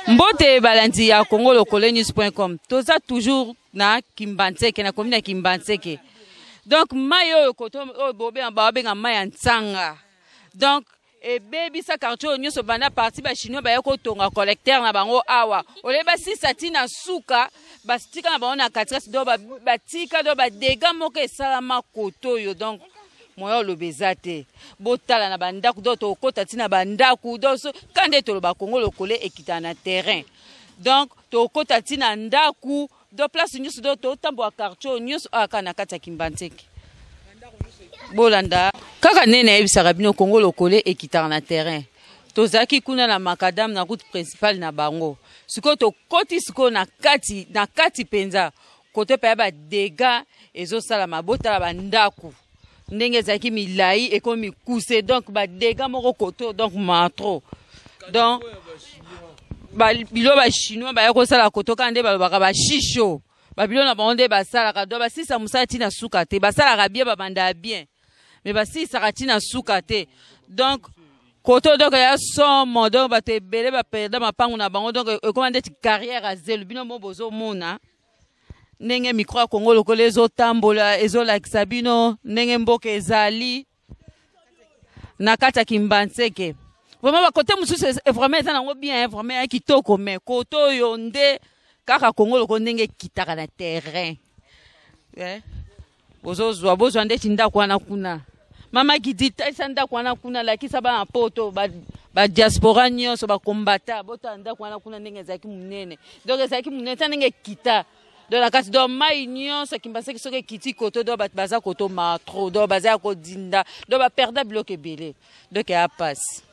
Mbote balandi ya Congo Lokolenews.com. Toza toujours na Kimbantseke na commune ya Kimbantseke. Donc mayo koto bobe en babe nga maya ntsanga. Donc e baby sa quartier nyonso bana parti ba chinois ba yako tonga collecteur na bango awa. Ole ba sisati na suka bastika na bango na katrasi do ba tika do ba dega moko esalama koto yo. Donc moyo lobezate botala na bandaku do to kota tina bandaku do so kande to ba Congo lokole ekita na terrain. Donc to kota tina ndaku do place nyusu do to tambo a quartier nyusu akana kata Kimbantseke bolanda kaka nene ebisaka bino Congo lokole ekita na terrain. Tozaki kuna na makadam na route principale na bango siko to koti siko na kati penza kote pa ba dega ezo sala mabota la bandaku ndenge zaki milai ekomi kuse donc ba dega moko koto donc matro donc ba bilo ba chinois ba yako sala koto kande ba ba shisho ba bilo na bonde ba sala ka do ba sisa musati na suka te ba sala ka bien ba banda bien mais ba sisa ka tina suka te donc koto donc ya somo donc ba te belé ba perdre ma pangu na bango donc commande carrière à zelo bino mo bozo mona nenge micro Congo lokole ezo tambola ezo lakisa bino nenge mboka ezali na kata Kimbantseke. Vraiment ba côté mususu vraiment ça nango bien vraiment kitoko mais koto yonde kaka Congo lokole nenge kitaka na terrain. Bozo nde tinda kwana kuna. Mama kidita isanda kwana kuna lakisa ba poto ba diaspora nyonso ba kombata botanda kwana kuna nenge zaki munene. Donc zaki munene nenge kita de la case do mai nyonso Kimbantseke soke kiti koto do baza koto matro do baza ko dinda do ba perdre bloc ebele donc ya passe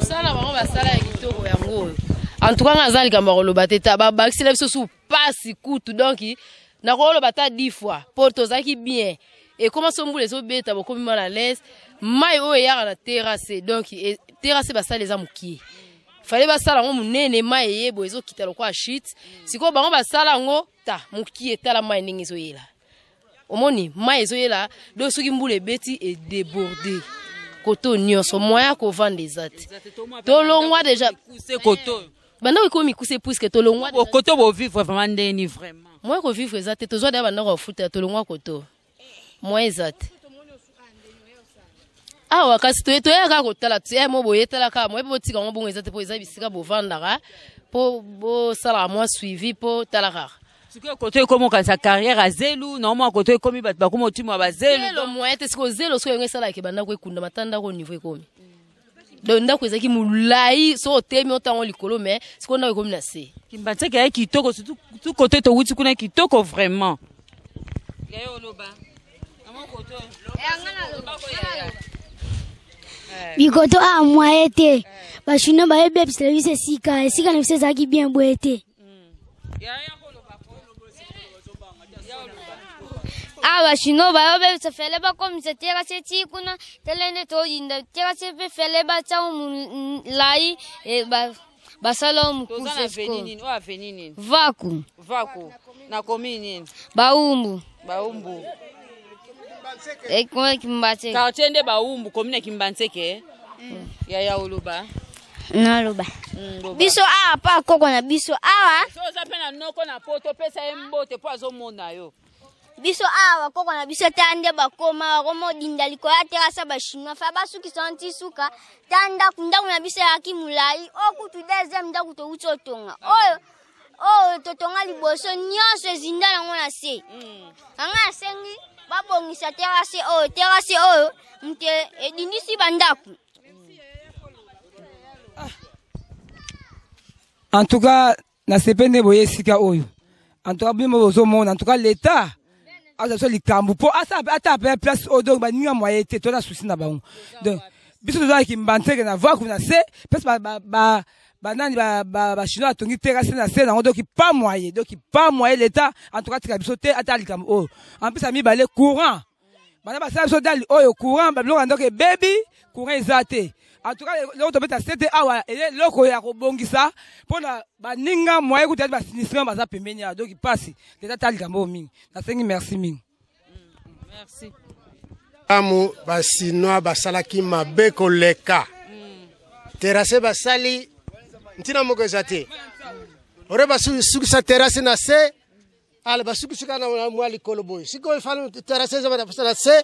sala bango basala ya kitoko yango en tout cas ngazali kamaro lobateta ba baxila biso su passe kutu donc na ko lobata 10 fois porto zaki bien. Et comment sont les autres bêtes à comme mal à l'aise, mai o ya na terrasse donc terrasse basa les amuki. Fallait basala ngo munene mai yebo ezo kitalo kwa shit. Siko bango basala ngo ta muki etala mai ningi zo yela. Omoni mai zo yela do soki mbule beti et débordé. Koto nyonso moya ko vendre des ates. Tolongwa déjà c'est koto. Banda ko mi kuse puisque tolongwa koto bo vivre vraiment ndeni vraiment. Moi ko vivre ezate tozo da banda ko futa tolongwa koto. Moi ezate awa kasi to yaka kotala tse mo boyetala ka mo botika ngo bongo ezate po eza bisika bo vandara po bo sala moi suivi po talaka siko kote komo ka sa carrière à zelu non mo kote komi bat ba komo timo ba zelu donc moi ete siko zelo siko ngesa la ke banda ko ekunda matanda ko niveau ekomi donc ndako ezaki mulai so temi otango likolo mais siko ndako ekomi na se Kimbantseke ya kitoko surtout kote to wuti kuna kitoko vraiment gayo loba. Bikoto a moyete. Ba chino ba ebe service sika ne fisa ki bien boete. Ah ba chino ba ebe se fele ba comme se tera se ti kuna telene to inda tera se fele ba cha lai e ba salom kusesko. Wa venini. Vaku na komini. Baumbu. Kwa Kimbantseke. Quartier nde Baumbu commune Kimbantseke. Ya uluba. Na luba. Biso awa pa koko na biso awa. So za pena noko na poto pesa embote po azomona yo. Biso awa koko na biso tande bakoma komo dinda liko ya terasa ba chinois fa basu ki santi suka tanda kunda kuna biso ya kimulai okutu deuxième ndaku to utotonga. Oyo totonga liboso nyonso ezinda nango na se. Anga sengi babongisa terrasse oyo mke edindisi bandaku. En tout cas, na sepende boye sika oyo. En tout cas, bimo bozo mona. En tout cas, l'État a besoin de cambu pour ata place au donc ba ninga moyen te to na souci na bango. Donc, biso doza ki mbanteke na voix kuna se, parce banani ba chinois tongi terrasse na se na donc pas moyen. Donc pas moyen l'État en tout cas tika biso te ata likambu oyo. En plus ami balé courant. Bana ba sa biso dali oyo courant ba biloko donc baby courant ezate. En tout cas, l'autre bête c'était awa et loko ya kobongisa pona baninga moye kuta ba sinistre ba za pembenia donc il passe l'État tali kambo mingi. Na sengi merci mingi. Merci. Amu basinoa basalaki mabe koleka. Terrasse basali ntina moko ezate. Ore basu sa terrasse na se ala basu suka na mwali koloboy. Siko ifalo terrasse za basala se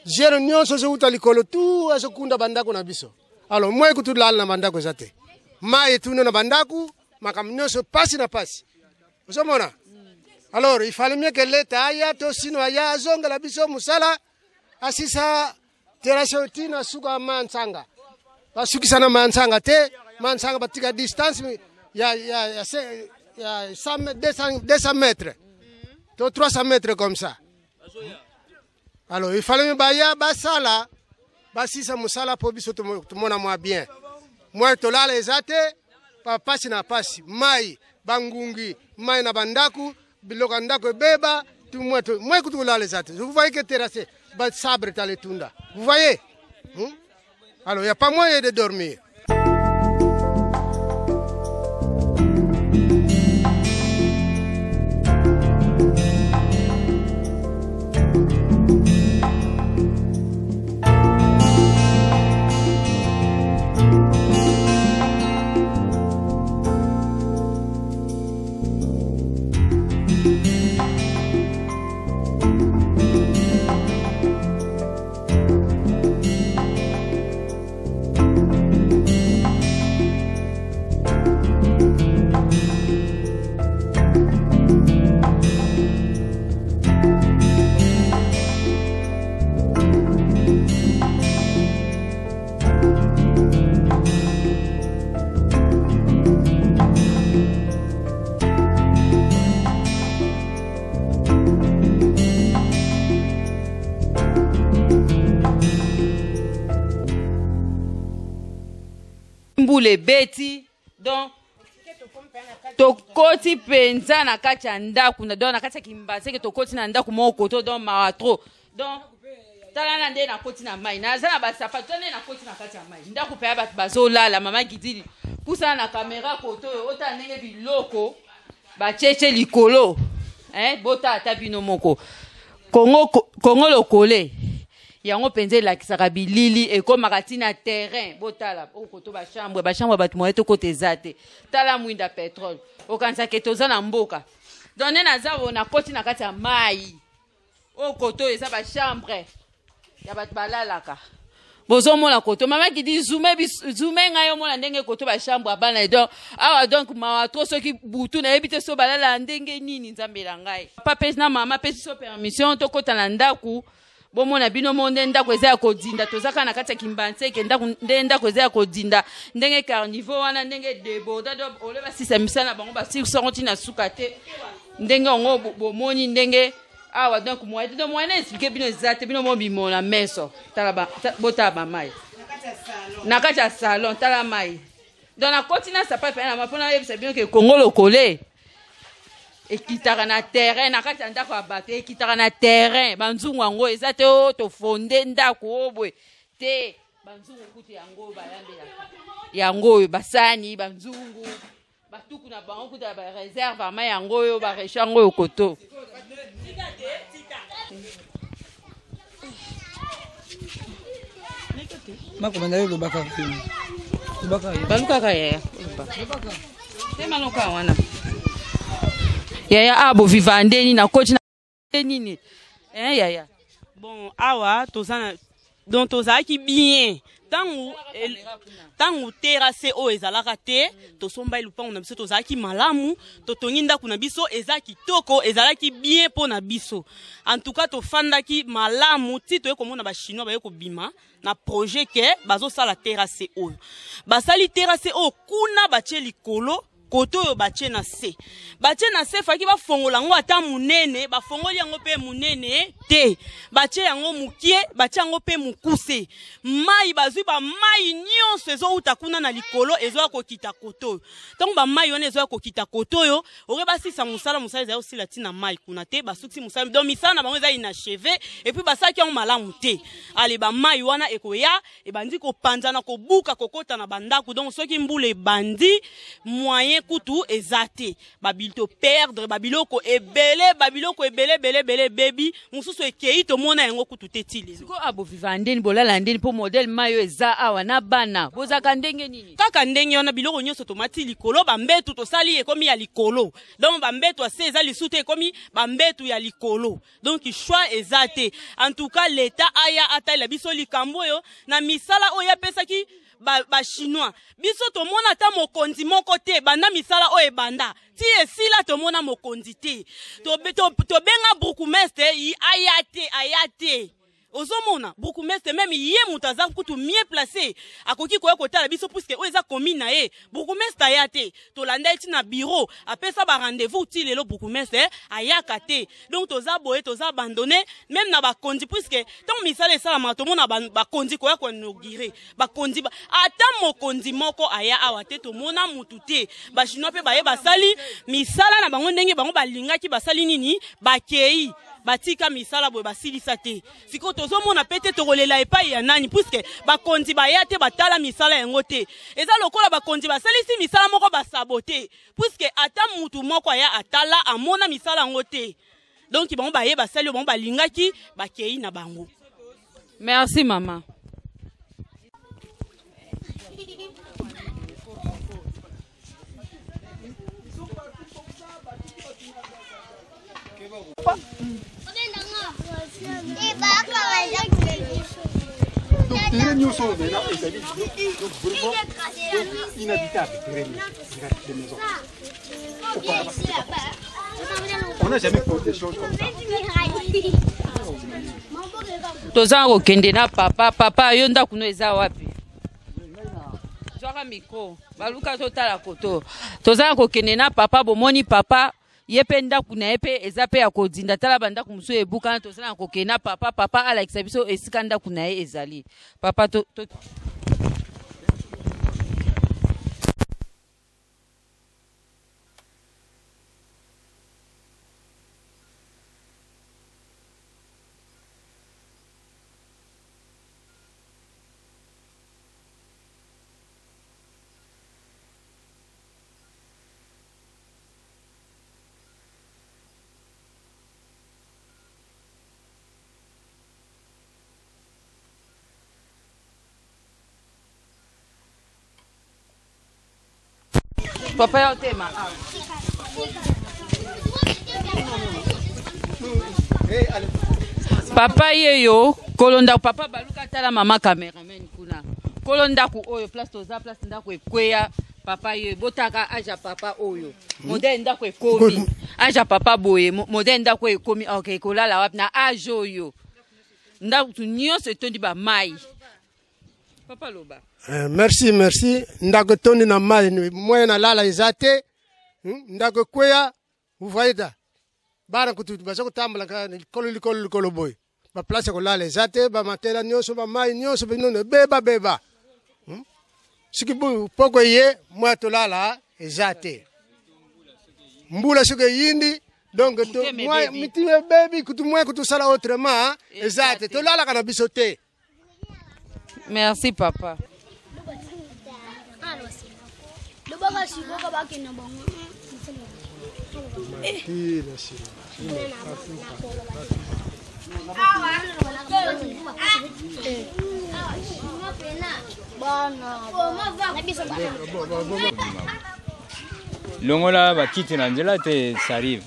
Jero nyonso zo uta likolo tu asokunda bandako na biso. Alors moi ekutu lala na bandako zate. Mai tu na bandako makam nyonso pasi na pasi. Osomona. Alors il fallait mieux que l'État aya to sino aya azonga la biso musala asisa terrasse tina suka mansanga. Basukisa na mansanga te mansanga batika distance ya 200 mètres. To 300 mètres comme ça. Alors, il fallait me baya basala, basisa musala pour biso tout le monde moi bien. Moi to la les ate, pa pasi na pasi, mai, bangungi, mai na bandaku, biloka ndako beba, tout moi que la les ate. Vous voyez que terrasse, ba sabre ta les tunda. Vous voyez? Alors, il n'y a pas moyen de dormir. Les bêtis donc tokoti penza na kati ya ndaku na donc na kati ya kimbase ke tokoti na ndaku moko to donc maatro donc tala na nde na koti na mai na za na basapato nde na koti na kati ya mai ndaku pe ba bazolala mama gidili pusa na kamera koto ota ndenge biloko ba cheche likolo bota ata bino moko Kongo lokole yango penze lakisaka bilili ekomaka tina terrain botala okoto ba chambre bato moyeto kote zate tala mwinda pétrole okanisa ke toza na mboka donne na zawo na koti na kati ya mai okoto eza ba chambre ya bato balalaka bozo mona koto mama ki di zoome ngayo mona ndenge koto ba chambre abana edo awa donc mawa to soki butu na ebite so balala ndenge nini nzambela ngai papa na mama pesi so permission to kota na ndaku bomona bino monde ndako eza ya kodinda tozaka na kati ya kimbanseke ndako eza ya kodinda ndenge carnivore wana ndenge deboda do oleba sisa misana bango ba sirsoroti na suka te ndenge ongo bomoni ndenge awa donc moi de moi na expliquer bino ezate bino mo bimona meso tala bota ba mai na kati ya salon tala mai dans la continent ça pas na mapona yebisa bino ke Kongo lokole ekitaka na terrain na kati ya ndako ya bato ekitaka na terrain banzungu yango eza te o tofonde ndako obwe te banzungu kutu yango bayambelaka yango oyo basani banzungu batuku na bango kutu ya bareserve ama yango oyo bareche yango oyo koto makomanda yo lobaka balukaka yaya te maluka wana yaya abo viva ndeni na coach na nini yaya bon awa tozana donc tozalaki bien tangu terrasse o ezalaka te tosomba lupango na biso tozalaki malamu totongi ndako na biso eza kitoko ezalaki bien po na biso en tout cas tofandaki malamu ti toye komona ba chinois baye kobima na projet ke bazosala terrasse o basali terrasse o kuna batie likolo koto yo batie na se faki bafongola yango ata munene bafongoli yango pe munene te batie yango mukie batie yango pe mukuse mai bazwi ba mai nyonso ezouta kuna na likolo ezoya kokita koto donc ba mai wana ezoya kokita koto yo ore basisa musala eza aussi latina mai kuna te basuksi musala donc misala na bango eza inachevé et puis basaki yango malamu te ale ba mai wana ekoya ebandi kopanzana kobuka kokota na bandako donc soki mbule bandi moyen kutu ezate babilto perdre babiloko ebele bele baby mususu ekei to mona yango kutu tetili ko abo vivandeni bolala ndeni po model mayo eza awa na bana bozaka ndenge nini kaka ndenge wana biloko nyonso tomati likolo bambetu tosali ekomi ya likolo donc bambetu ase eza lisute ekomi bambetu ya likolo donc choix ezate en tout cas l'état aya atala biso likambo yo na misala oya pesaki ba chinois biso to mona ta mokonzi moko te banda misala o ebanda ti esila to mona mokonzi te to benga bourgmestre ayate ozomona bourgmestre même ye mutaza kutu mieux placé akoki koya kotala biso puisque o eza commune na ye bourgmestre ayate to landa eti na bureau apesa ba rendez-vous ti lelo bourgmestre ayaka te donc toza boye toza abandonné même na bakonzi puisque tant misala esala ma to mona bakonzi koya ko inaugurer bakonzi ata mokonzi moko aya awate to mona mutu te ba chinois pe baye basali misala na bango ndenge bango balingaki basali nini bakei batika misala boye basilisa te siko tozomona pete tokolela epai ya nani puisque bakonzi baya te batala misala yango te eza lokola bakonzi basalisi misala moko basabote puisque ata mutu moko aya atala amona misala yango te donc bango baye basali bango balingaki bakei na bango. Merci maman. On n'a jamais fait des choses comme ça. Toza kokende na papa yo ndaku no eza wapi zwaka micro baluka totala koto toza kokende na papa bomoni papa yepe ndaku na yepe eza pe ya kodinda tala bandaku musu ebuka toza kokende na papa alakisa biso esika ndaku na ye ezali papa to papa ya tema papa yeyo kolonda papa baluka tala mama cameraman kuna kolonda ku oyo place toza place ndako ekweya papa yeyo botaka aja papa oyo modèle ndako ekomi aja papa boye modèle ndako ekomi okay kolala wapi na aja oyo ndako nyonso etondi ba mai papa loba. Merci. Ndako tondi na mai moyen na lala ezate. Ndako kweya vous voyez da. Bara kutu bazako tambala ka likolo boy. Ba place ko lala ezate ba matela nyonso ba mai nyonso binono beba. Siki bu poko ye moi to lala ezate. Mbula sike yindi donc to moi mitime baby kutu moi kutu sala autrement ezate to lala kana bisote. Merci papa. Longola bakiti na nzela te ça arrive.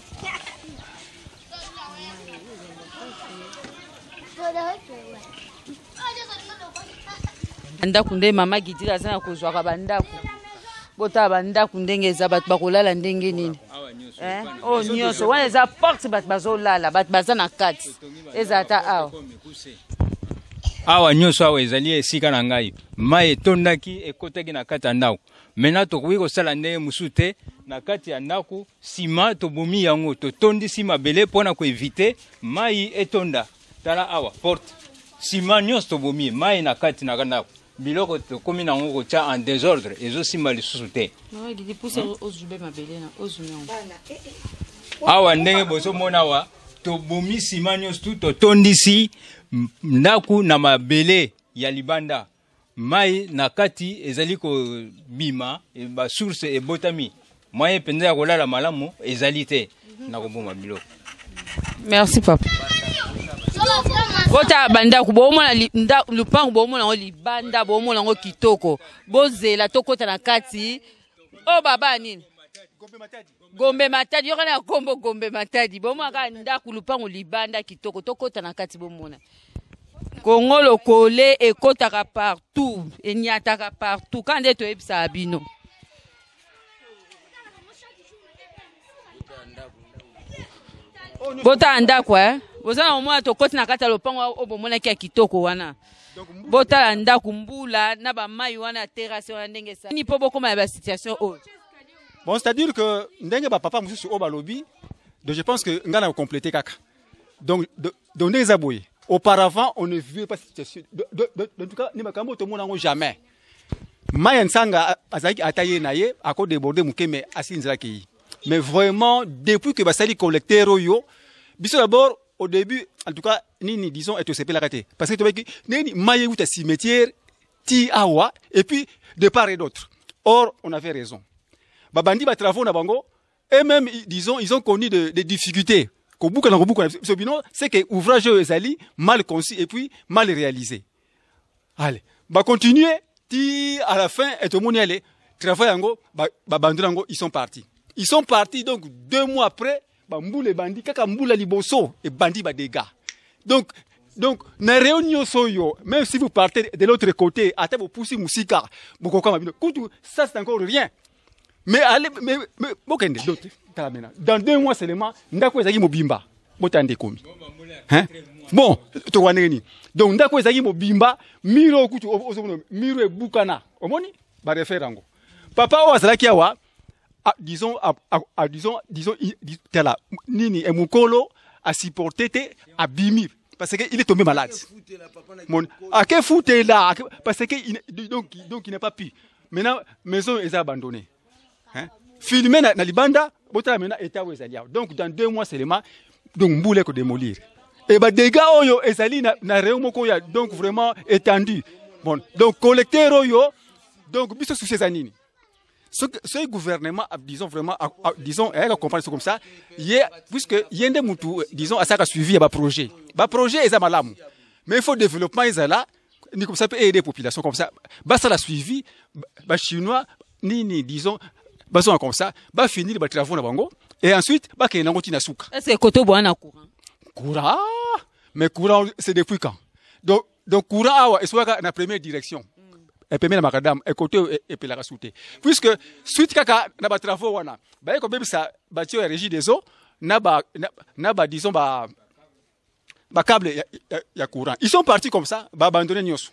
ndako nde mama gidira sana kozwaka bandako bota bandako ndenge eza bato bakolala ndenge nini o nyonso wana eza porte bato bazolala bato baza na kati eza ata awa awa nyonso awa ezali esika na ngai mai etondaki ekotaki na kati ya ndako mena tokoki kosala ndenge mosusu te na kati ya ndako nsima tobomi yango totondisi mabele mpona koevite mai etonda tala awa porte nsima nyonso tobomi mai na kati na ndako biloko tokomi nango kotia en désordre ezosimba lisusu te awa ndenge bozomona awa tobomi nsima nyonso tu totondisi ndako na mabele ya libanda mai na kati ezali kobima basource ebotami moyen mpenza ya kolala malamu ezali te na koboma biloko. Merci papa. Bota bandako bomona lupango bomona ngo libanda bomona ngo kitoko bozela tokota na kati o baba nini Gombe Matadi yokana ya kombo Gombe Matadi bomona ka ndako lupango libanda kitoko tokota na kati bomona Congo lokole ekotaka partout enyataka partout quand eto ebisa abino bota ndako bozana omona tokoti na kati ya lopango obomona kia kitoko wana bota ndako mbula na ba mai wana terrasse wana ndenge sa ni po bokoma ba situation autre. Bon, c'est-à-dire que ndenge ba papa mususu o balobi donc je pense que ngana compléter kaka donc ndenge boye auparavant on ne vivait pas cette situation en tout cas ni makambo to mona ngo jamais mai nsanga azaki ataye naye ako déborder mukeme asinzira ki mais vraiment depuis que basali collecteur yo biso d'abord au début en tout cas nini disons et se la raté parce que tu vois que nini maye ou ta cimetière ti awa et puis de part et d'autre or on avait raison babandi ba travaux na bango et même disons ils ont connu des difficultés kobuka ce bino c'est que ouvrage ezali mal conçu et puis mal réalisé allez ba continuer ti à la fin et tout monde aller travaux yango ba bandurango ils sont partis donc 2 mois après bamboule bandi kaka mbula liboso et bandi ba dégâts donc na réunion soyo même si vous partez de l'autre côté ata vous poussez musika bokoka mabino kutu ça c'est encore rien mais allez mais bokende d'autres dans 2 mois seulement ndako ezaki mobimba botande komi hein bon to waneni donc ndako ezaki mobimba miro kutu ozomono miro ebukana omoni ba referango papa o azalaki awa disons tela nini emukolo a supporté te abimi parce que il est tombé malade mon a que fouté là parce que donc il n'a pas pu maintenant maison est abandonnée hein filmé na libanda bota maintenant état wezalia donc dans 2 mois seulement donc mboule ko démolir et ba dégâts oyo ezali na réew moko ya donc vraiment étendu bon donc collecteur oyo donc biso sous ces années ce gouvernement disons vraiment disons elle comprend comme ça puisque yende mutu disons à ça qu'a suivi ba projet eza malamu mais il faut développement ezala ni comme ça peut aider population comme ça ça la suivi ba chinois ni disons baso comme ça ba finir ba travaux na bango et ensuite ba kena ngoti na suka est-ce que koto boana courant mais courant c'est depuis quand donc courant awa eswaka na première direction et puis na makadam et côté et puis la souté puisque suite kaka na ba travaux wana ba ko bebisa ba tio régie des eaux na ba disons ba câble ya courant ils sont partis comme ça ba abandonner nyonso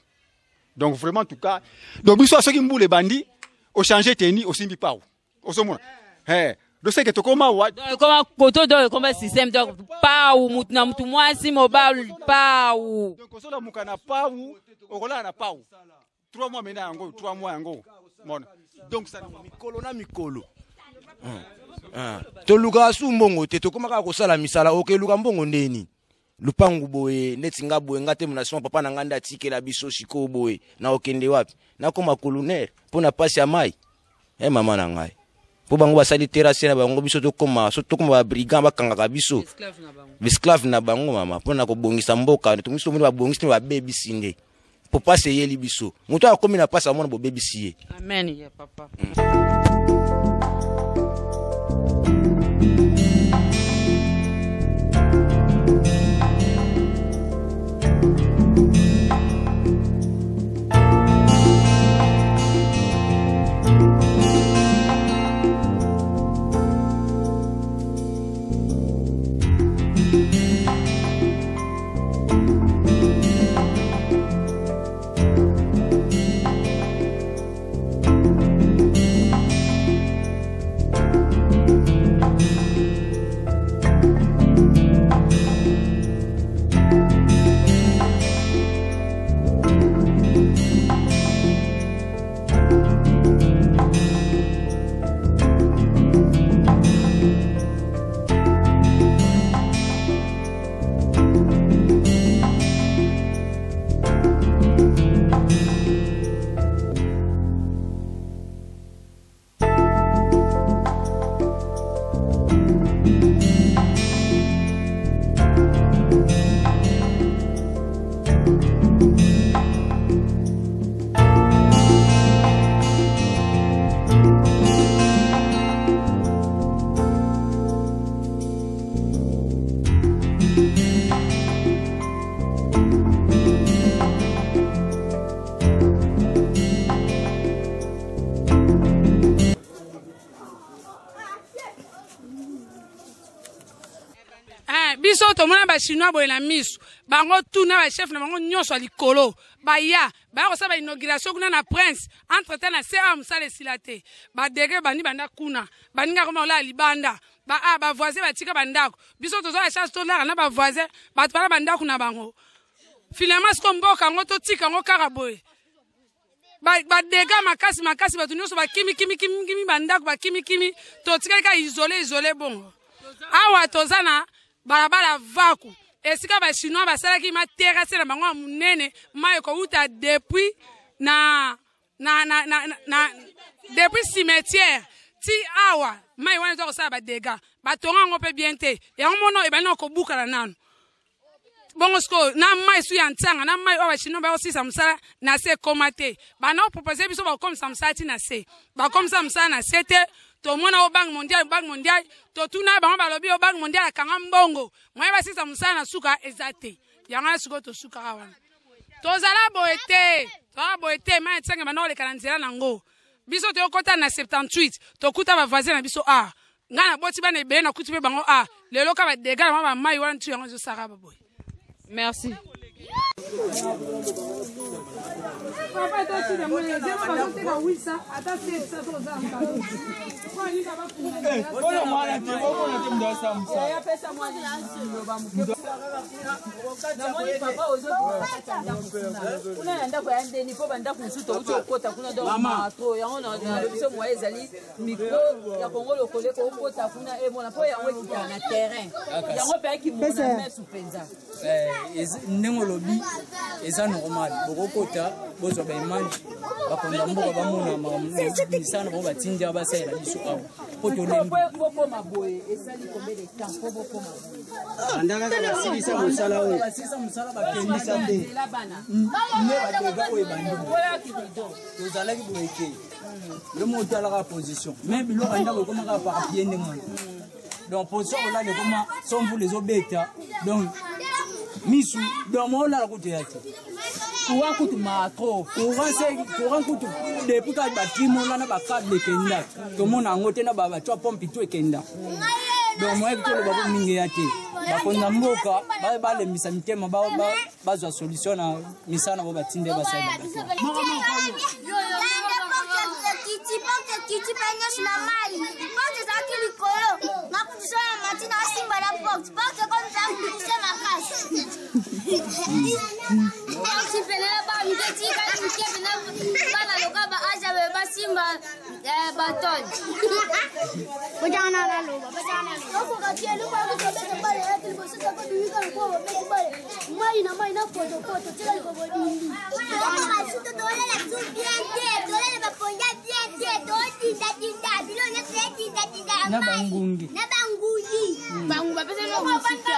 donc vraiment en tout cas donc biso ceux qui mbule bandi au changer teni au simbi pao au somona do seke to koma wa koma koto do koma système donc pao mutu na mutu mwasi mobile pao donc osola mukana pao okola na pao 3 mois maintenant yango 3 mois yango mona donc ça mikolo to luka su mbongo te to koma ka kosala misala oke luka mbongo ndeni lupangu boye neti nga boye ngate munasoma papa na nganda tikela biso siko boye na okende wapi na koma colonel pona pasi ya mai mama na ngai po bango basali terrasse na bango biso to koma ba brigand bakanga biso esclave na bango mama pona ko bongisa mboka to miso ba bongisa ba baby sinde po pase yeli biso muto akomi na pasa mona bo baby siye amen ya papa tomona ba chinois boye na misu bango tuna ba chef na bango nyonso alikolo baya ba ko sa ba inauguration kuna na prince entre temps na sera musale silate ba dege bani banda kuna baninga ko la libanda ba voisin ba tika bandako biso tozo la charge to la na ba voisin ba tpala bandako na bango finalement ce qu'on boka ngo to tika ngo karaboye ba dega makasi ba tunyo so ba kimi bandako ba kimi to tika ka isolé bongo awa tozana balabala vaku esika ba chinois basalaki ma terrasse na bango munene mai ko uta depuis depuis cimetière ti awa mai wana to sala ba dega ba tonga ngo pe bien te ya mono e bana ko buka na nanu bongo sko na mai su ya ntanga na mai awa chinois ba osisa musala na se komate bana proposer biso ba comme samsa ti na se ba comme samsa na sete to mona o bank mondial to tuna bango balobi o bank mondial akanga mbongo mwa ba sisa musala na suka ezate yanga suko to suka wana to zala boete ma tsanga bana le kalanzela nango biso to kota na 78 to kuta ba voisin na biso ngana boti bana be na kuti be bango lelo ka ba dega ma ba mai wana tu yango zo saka ba boy. Merci. Papa to ti de mo le zero ba to ka wisa ata se sa to za mba. Kwa ni ka ba ku. Bona mwana ti ko na ti mda samsa. Ya pesa mwana ni ba mu. Na mo papa ozo kuna enda kwa ende ni po banda kunsuto uti okota kuna do matro yango na biso mo ezali micro ya Congo lokole ko okota kuna mona po yango kita na terrain. Yango pe ki mo na mesu penza. Ndenge lobi eza normal bokokota bozo ba image bakonda mboka bamona misana bo batinja basela biso awa poto lembo boko maboye esali combien de temps po boko maboye andaka ka silisa musala o silisa musala bakendisa te la bana ne badega o ebandi oya kido tozalaki boyeke le moto ala ka position mais biloko andaka koma ka par pied ndenge donc position là le comment sont vous les obeta donc misu donc on a la côté yake kuwa kutu matro courant kutu depuis ka batimo là na ba câble kenda to mona ngote na baba twa pompe to kenda donc moi que le babo mingi yate ba konda mboka ba le misa mitema ba za solution na misana bo batinde ba sai Kiti penye shina mali. Porte za kili kolo. Na kujisona matina simba na porte. Porte comme ça kusema kazi. Si penela ba mteti ka mkebe na bana lokaba aja be basimba baton. Bojana na loba. Ko ka tienu ko ko be bale ati bo sita ko duika ko be bale. Mai na foto tira ko bodindi. Ko sita dole la tu bien dole le ba ponja bien na bangungi bangu ba pesa no musika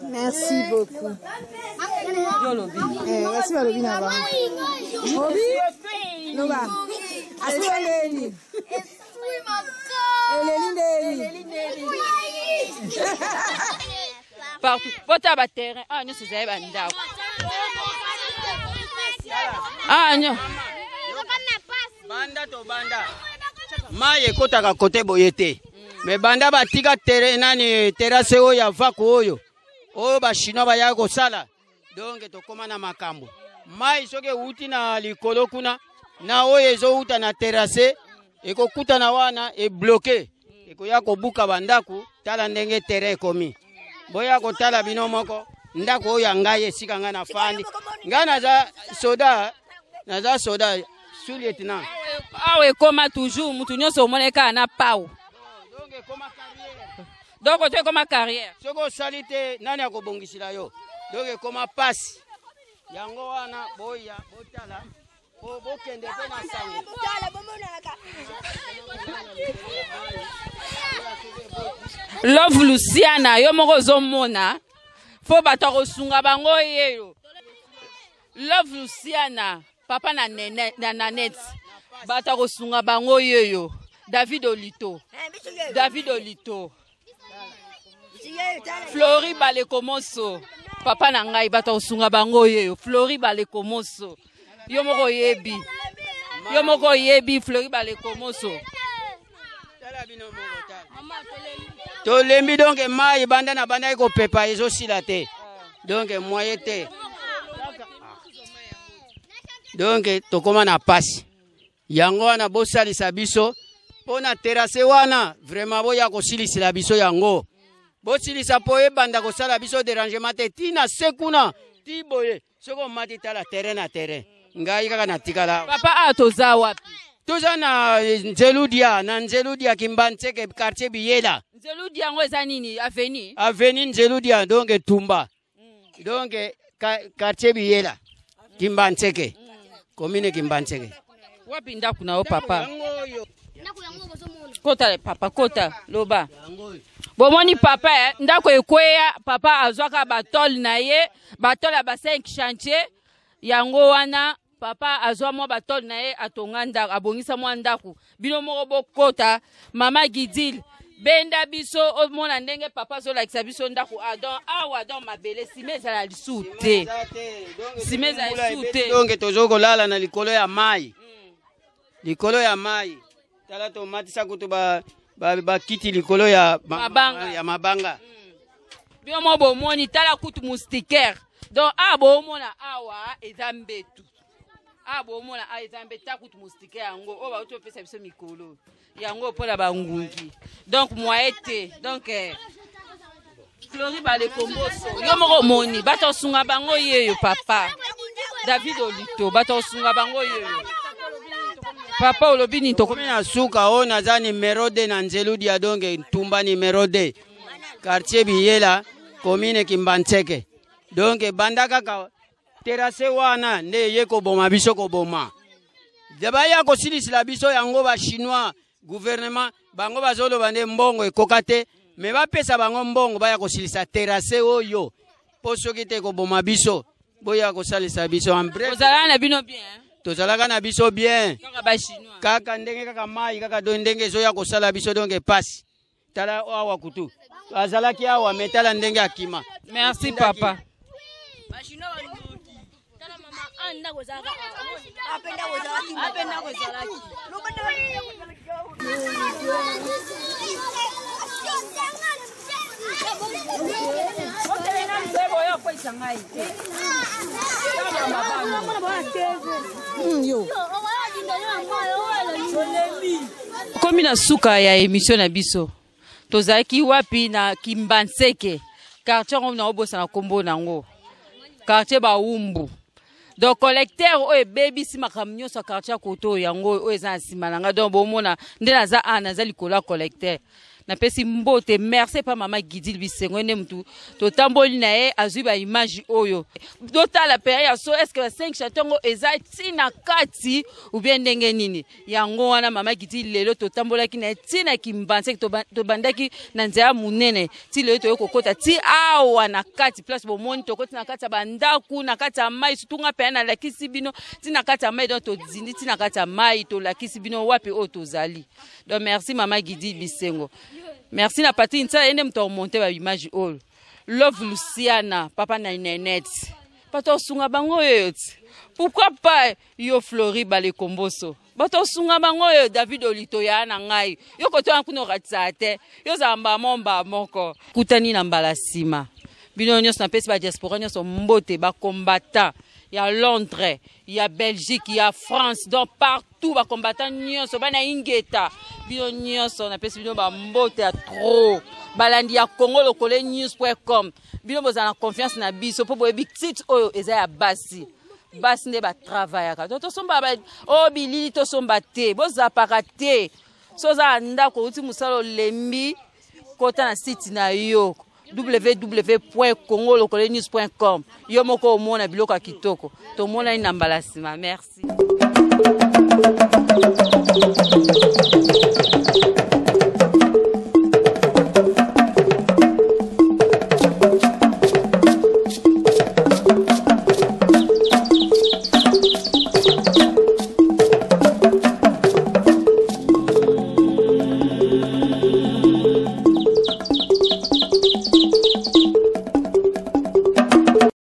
merci beaucoup. Merci balobi na ba obi no ba asweleni partout pota ba terrain nyo se zaeba ndako nyo banda maye kotaka kote boyete me banda batika terrasse oyo ya vaku oyo ba chinois baya kosala donc tokoma na makambo mai soki uti na likolo kuna na oyo ezouta na terrasse ekokutana wana ebloke ekoya kobuka bandaku tala ndenge terrain ekomi boya kotala bino moko ndako oyo ngai esika ngai na fandi ngai naza soda sous lieutenant awe ekoma toujours mutu nyonso omoneka na pau donc to ekoma carrière soki osali te nani akobongisila yo donc ekoma pasi yango wana boya botala bokende pe na sango Love Luciana yo moko ozomona fo bato kosunga bango yeyo Love Luciana papa na Nanette bato kosunga bango yeyo David Olito Flori Balekomoso papa na ngai bato kosunga bango yeyo Flori Balekomoso yo moko yebi Yo moko yebi Flori bale komoso. Tolembi donc mai banda na banda iko pepa ezo silate. Donc moyen te. Donc tokoma na passe. Yango wana bosalisa biso pona terrasse wana vraiment boya kosilisa biso yango. Bosilisa poye banda kosala biso dérangement te tina sekuna ti boye soko mati tala terrain na terrain. Ngai kaka na tikala. Papa atoza wapi? Toza na Nzeludia Kimbantseke quartier Biyela. Nzeludia ngo eza nini? Avenue? Avenue Nzeludia donc Tumba. Donc quartier Biyela. Kimbantseke. Commune Kimbantseke. Wapi ndaku na o papa? Kota le papa kota loba. Bomoni papa ndako ekweya papa azwaka batol na ye, batol ba 5 chantier yango wana papa azwa mo batol na ye atonga ndako abongisa mo ndako bino moko bokota mama Gidil benda biso o mona ndenge papa zo lakisa biso ndako adon awa don mabele simeza la lisute simeza lisute donc tozoko lala na likolo ya mai likolo ya mai tala to matisa kutu ba kiti likolo ya mabanga bino mo bomoni tala kutu moustiquaire donc abo mona awa ezambetu abo mona aizambe takutu mustike yango o ba to pesa biso mikolo yango pola bangungi donc moi été donc Flori bale komboso yo moko moni bato sunga bango yeyo papa David Olito bato sunga bango yeyo papa olobini to komi na suka o naza numéro 2 na Nzeludia donc Tumba numéro 2 quartier Biyela commune Kimbantseke donc banda kaka terrasse wana nde ye ko boma biso ko boma deba ya ko silisila biso yango ba chinois gouvernement bango bazolo bande mbongo ekokate me ba pesa bango mbongo ba ya ko silisa terrasse oyo poso kite ko boma biso boya ko salisa biso en bref ozala na bino bien tozalaka na biso bien ba chinois kaka ndenge kaka mai kaka do ndenge zo ya ko sala biso donc passe tala awa kutu azalaki awa metala ndenge akima merci papa komi na suka ya émission na biso tozalaki wapi na Kimbantseke quartier ngo na obosa na kombo nango quartier Baumbu donc collecteur o baby si makambo nyonso quartier koto yango o eza nsima nanga donc bomona nde naza naza likolo collecteur na pesi mbote merci pa mama Gidil Bisengo ene mtu totamboli na ye azwi ba image oyo dotala pere ya so est-ce que 5 chatongo eza tina kati ou bien ndenge nini yango wana mama Gidil lelo totambola ki na tina Kimbantseke to bandaki na nzela munene ti lelo to kokota ti awa na kati place bomoni to koti na kati bandaku na kati ya mai sutunga pe na lakisi bino ti na kati ya mai donc to dindi ti na kati ya mai to lakisi bino wapi o tozali donc merci mama Gidil Bisengo. Merci na pati nta ene mto monter ba image all. Love Luciana, papa na net. Pato sunga bango yoti. Pourquoi pas yo Flori bale komboso? Bato sunga bango yo David Olito ya na ngai. Yo koto ankuno ratsate. Yo zamba momba moko. Kutani na mbala sima. Bino nyos na pesi ba diaspora nyos mbote ba combattant. Il y a Londres, il y a Belgique, il y a France, donc partout, les combattants, nyonso, bana ingeta, bino nyonso, on appelle ça bino ba mbote à trop, balandi ya Congo lokole news.com, bino boza na confiance na biso, po boye bitit oyo eza ya basi, basi ne ba travailler ka, to somba ba, oh bilili to somba te, boza parate, soza ndako uti musalo lembi, kota na site na yo. www.congolokolenews.com yo moko omona biloko kitoko to mona ina mbalasima merci